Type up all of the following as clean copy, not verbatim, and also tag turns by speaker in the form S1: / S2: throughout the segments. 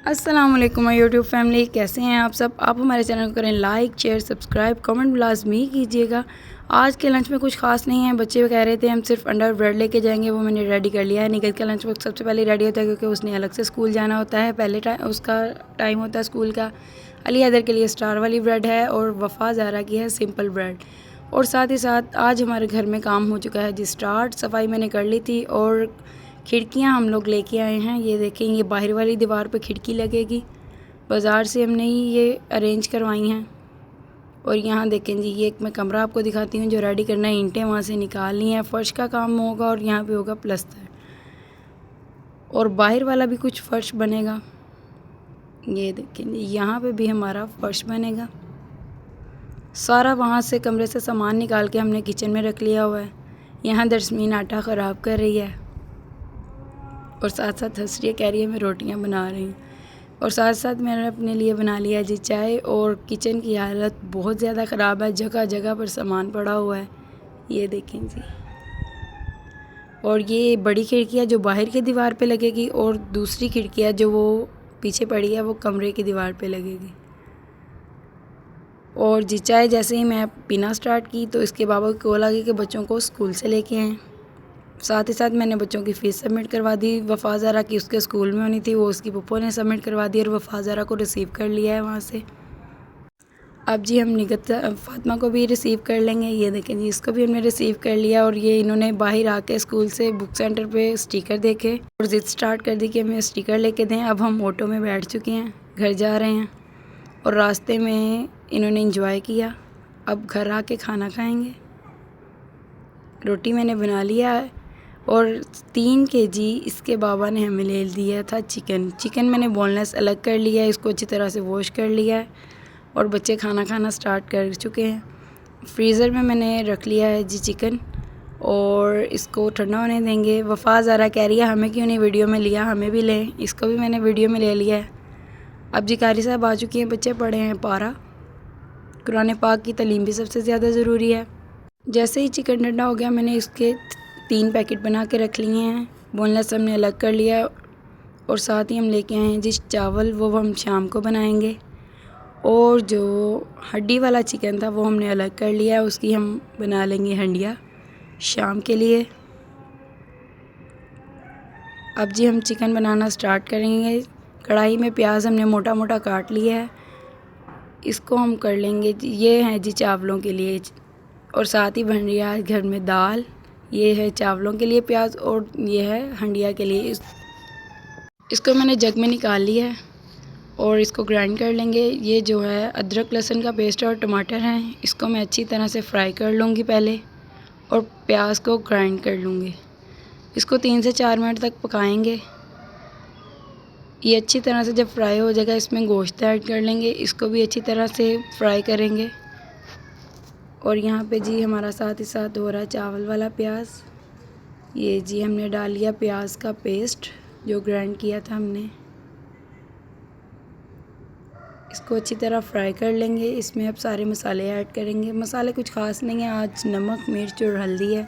S1: अस्सलाम वालेकुम my YouTube family, कैसे हैं आप सब। आप हमारे चैनल को करें लाइक, शेयर, सब्सक्राइब, कमेंट लाजमी कीजिएगा। आज के लंच में कुछ खास नहीं है। बच्चे कह रहे थे हम सिर्फ अंडा ब्रेड लेके जाएंगे, वो मैंने रेडी कर लिया है। निगत का लंच वक्त सबसे पहले रेडी होता है क्योंकि उसने अलग से स्कूल जाना होता है। पहले उसका टाइम होता है स्कूल का। अली हैदर के लिए स्टार वाली ब्रेड है और वफ़ा ज़ारा की है सिंपल ब्रेड। और साथ ही साथ आज हमारे घर में काम हो चुका है जी स्टार्ट। सफाई मैंने कर ली थी और खिड़कियां हम लोग लेके आए हैं। ये देखें, ये बाहर वाली दीवार पे खिड़की लगेगी। बाज़ार से हमने ही ये अरेंज करवाई हैं। और यहाँ देखें जी, ये एक मैं कमरा आपको दिखाती हूँ जो रेडी करना है। ईंटें वहाँ से निकालनी है, फ़र्श का काम होगा और यहाँ पे होगा प्लस्तर। और बाहर वाला भी कुछ फ़र्श बनेगा। ये देखें जी, यहाँ पे भी हमारा फ़र्श बनेगा। सारा वहाँ से कमरे से सामान निकाल के हमने किचन में रख लिया हुआ है। यहाँ दरसमीन आटा ख़राब कर रही है और साथ साथ हंस रही है, कह रही है मैं रोटियां बना रही हूँ। और साथ साथ मैंने अपने लिए बना लिया जी चाय। और किचन की हालत बहुत ज़्यादा ख़राब है, जगह जगह पर सामान पड़ा हुआ है। ये देखें जी। और ये बड़ी खिड़की है जो बाहर की दीवार पे लगेगी और दूसरी खिड़की है जो वो पीछे पड़ी है वो कमरे की दीवार पे लगेगी। और जी चाय जैसे ही मैं पीना स्टार्ट की तो इसके बाबा को कॉल आ गई कि बच्चों को स्कूल से लेके आएँ। साथ ही साथ मैंने बच्चों की फ़ीस सबमिट करवा दी। वफ़ा ज़ारा की उसके स्कूल में होनी थी, वो उसकी पप्पो ने सबमिट करवा दी और वफ़ा ज़ारा को रिसीव कर लिया है वहाँ से। अब जी हम निगत फ़ातिमा को भी रिसीव कर लेंगे। ये देखें जी, इसको भी हमने रिसीव कर लिया। और ये इन्होंने बाहर आके स्कूल से बुक सेंटर पे स्टिकर देखे और ज़िद स्टार्ट कर दी कि हमें स्टिकर लेके दें। अब हम ऑटो में बैठ चुके हैं, घर जा रहे हैं। और रास्ते में इन्होंने इंजॉय किया। अब घर आके खाना खाएँगे। रोटी मैंने बना लिया है और 3 केजी इसके बाबा ने हमें ले दिया था चिकन मैंने बोनलेस अलग कर लिया है, इसको अच्छी तरह से वॉश कर लिया है। और बच्चे खाना खाना स्टार्ट कर चुके हैं। फ्रीज़र में मैंने रख लिया है जी चिकन और इसको ठंडा होने देंगे। वफ़ा ज़ारा कह रही है हमें क्यों नहीं वीडियो में लिया, हमें भी लें। इसको भी मैंने वीडियो में ले लिया है। अब जी कारी साहब आ चुकी हैं, बच्चे पढ़े हैं पारा। कुरान पाक की तालीम भी सबसे ज़्यादा ज़रूरी है। जैसे ही चिकन ठंडा हो गया मैंने इसके 3 पैकेट बना के रख लिए हैं। बोनलेस हमने अलग कर लिया। और साथ ही हम लेके आए हैं जिस चावल, वो हम शाम को बनाएंगे। और जो हड्डी वाला चिकन था वो हमने अलग कर लिया है, उसकी हम बना लेंगे हंडिया शाम के लिए। अब जी हम चिकन बनाना स्टार्ट करेंगे। कढ़ाई में प्याज हमने मोटा मोटा काट लिया है, इसको हम कर लेंगे। ये है जी चावलों के लिए। और साथ ही बन रही है घर में दाल। ये है चावलों के लिए प्याज और ये है हंडिया के लिए। इसको मैंने जग में निकाल लिया है और इसको ग्राइंड कर लेंगे। ये जो है अदरक लहसुन का पेस्ट और टमाटर हैं, इसको मैं अच्छी तरह से फ्राई कर लूँगी पहले और प्याज को ग्राइंड कर लूँगी। इसको 3 से 4 मिनट तक पकाएंगे। ये अच्छी तरह से जब फ्राई हो जाएगा इसमें गोश्त ऐड कर लेंगे, इसको भी अच्छी तरह से फ्राई करेंगे। और यहाँ पे जी हमारा साथ ही साथ हो रहा है चावल वाला प्याज। ये जी हमने डाल लिया प्याज का पेस्ट जो ग्राइंड किया था हमने। इसको अच्छी तरह फ्राई कर लेंगे। इसमें अब सारे मसाले ऐड करेंगे। मसाले कुछ ख़ास नहीं है, आज नमक, मिर्च और हल्दी है।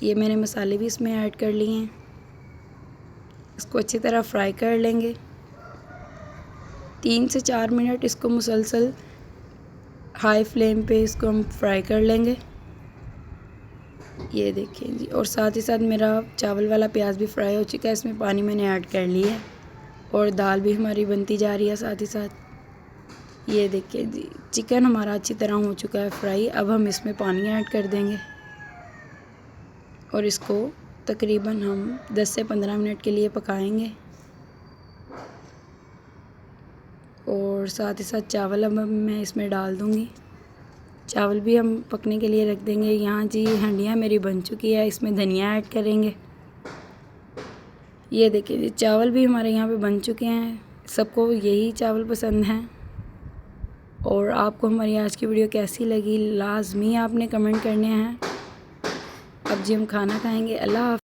S1: ये मैंने मसाले भी इसमें ऐड कर लिए हैं। इसको अच्छी तरह फ्राई कर लेंगे। 3 से 4 मिनट इसको मुसलसल हाई फ्लेम पे इसको हम फ्राई कर लेंगे। ये देखिए जी। और साथ ही साथ मेरा चावल वाला प्याज भी फ्राई हो चुका है, इसमें पानी मैंने ऐड कर लिया है और दाल भी हमारी बनती जा रही है साथ ही साथ। ये देखिए जी, चिकन हमारा अच्छी तरह हो चुका है फ्राई। अब हम इसमें पानी ऐड कर देंगे और इसको तकरीबन हम 10 से 15 मिनट के लिए पकाएंगे। और साथ ही साथ चावल अब मैं इसमें डाल दूँगी। चावल भी हम पकने के लिए रख देंगे। यहाँ जी हंडिया मेरी बन चुकी है, इसमें धनिया ऐड करेंगे। ये देखिए जी, चावल भी हमारे यहाँ पे बन चुके हैं। सबको यही चावल पसंद हैं। और आपको हमारी आज की वीडियो कैसी लगी लाजमी आपने कमेंट करने हैं। अब जी हम खाना खाएंगे। अल्लाह हाफ़िज़।